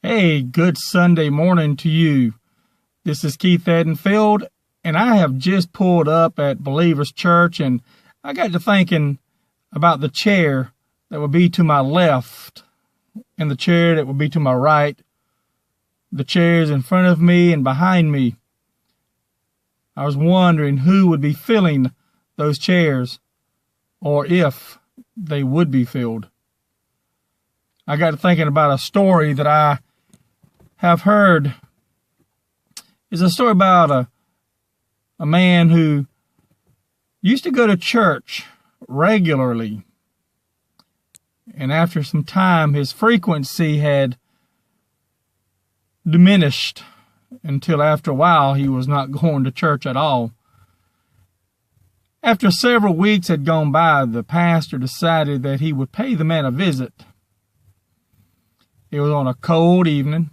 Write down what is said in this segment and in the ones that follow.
Hey, good Sunday morning to you. This is Keith Edenfield, and I have just pulled up at Believers Church, and I got to thinking about the chair that would be to my left and the chair that would be to my right, the chairs in front of me and behind me. I was wondering who would be filling those chairs, or if they would be filled. I got to thinking about a story that I have heard. It's a story about a man who used to go to church regularly. And after some time, his frequency had diminished until after a while he was not going to church at all. After several weeks had gone by, the pastor decided that he would pay the man a visit. It was on a cold evening.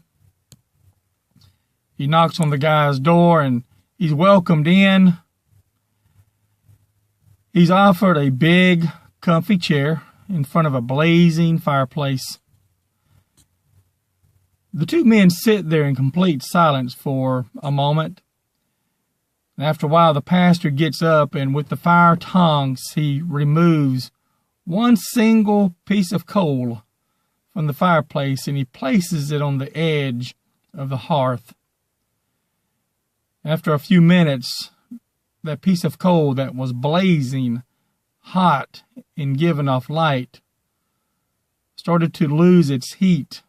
He knocks on the guy's door and he's welcomed in. He's offered a big, comfy chair in front of a blazing fireplace. The two men sit there in complete silence for a moment. And after a while, the pastor gets up and with the fire tongs, he removes one single piece of coal from the fireplace and he places it on the edge of the hearth. After a few minutes, that piece of coal that was blazing hot and giving off light started to lose its heat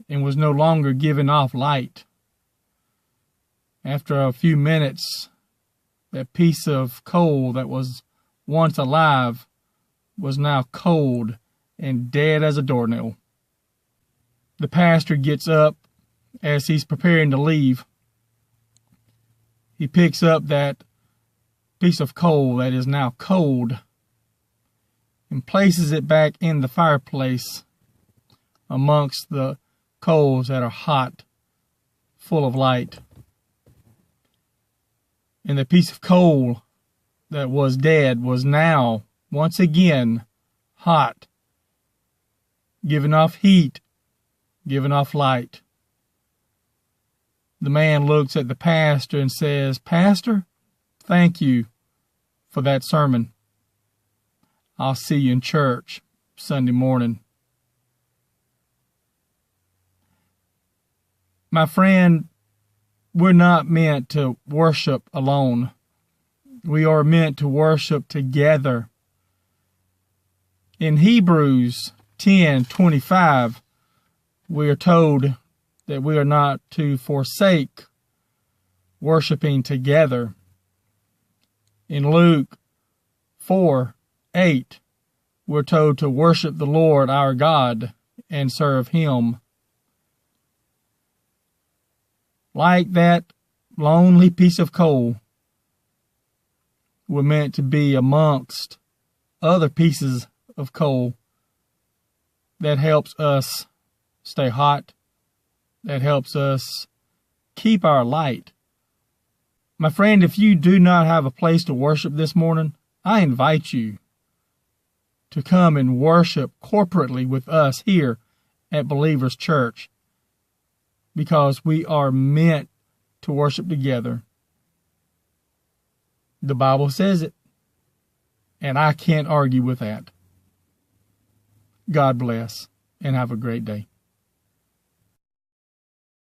and was no longer giving off light. After a few minutes, that piece of coal that was once alive was now cold and dead as a doornail. The pastor gets up as he's preparing to leave. He picks up that piece of coal that is now cold and places it back in the fireplace amongst the coals that are hot, full of light. And the piece of coal that was dead was now, once again, hot, giving off heat, giving off light. The man looks at the pastor and says, "Pastor, thank you for that sermon. I'll see you in church Sunday morning." My friend, we're not meant to worship alone. We are meant to worship together. In Hebrews 10:25, we are told that we are not to forsake worshiping together. In Luke 4:8, we're told to worship the Lord our God and serve Him. Like that lonely piece of coal, we're meant to be amongst other pieces of coal that helps us stay hot, that helps us keep our light. My friend, if you do not have a place to worship this morning, I invite you to come and worship corporately with us here at Believers Church, because we are meant to worship together. The Bible says it, and I can't argue with that. God bless, and have a great day.